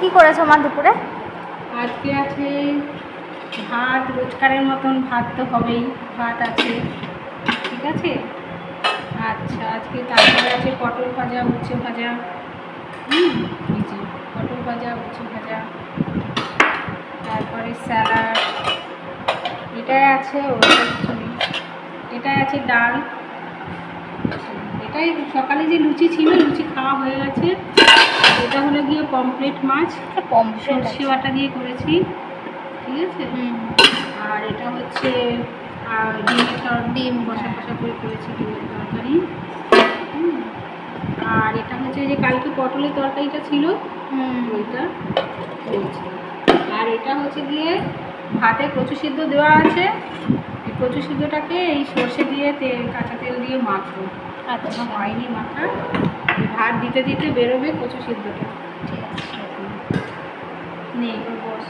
কি করেছো মা দুপুরে? আজকে আছে ভাত, রোজকারের মতন ভাত তো হবেই, ভাত আছে, ঠিক আছে। আচ্ছা, আজকে তারপরে আছে পটল ভাজা, উচ্ছে ভাজা, এই যে পটল ভাজা, উচ্ছে ভাজা, তারপরে স্যালাড, এটাই আছে, ওটা কিছু নেই। এটাই আছে ডাল, এটাই সকালে যে লুচি ছিল, লুচি খাওয়া হয়ে গেছে। এটা হলো গিয়ে পমফ্রেট মাছ, সর্ষে বাটা দিয়ে করেছি, ঠিক আছে। আর এটা হচ্ছে ডিম কষা কষা করে করেছি, ডিমের তরকারি। আর এটা হচ্ছে যে কালকে পটলের তরকারিটা ছিল, ওইটা করেছি। আর এটা হচ্ছে গিয়ে ভাতে কচু সিদ্ধ দেওয়া আছে, এই কচু সিদ্ধটাকে এই সর্ষে দিয়ে কাঁচা তেল দিয়ে মাখবো। আচ্ছা, হয়নি মাখা, ভাত দিতে দিতে বেরোবে কচু সিদ্ধটা। ঠিক আছে, নেই বস।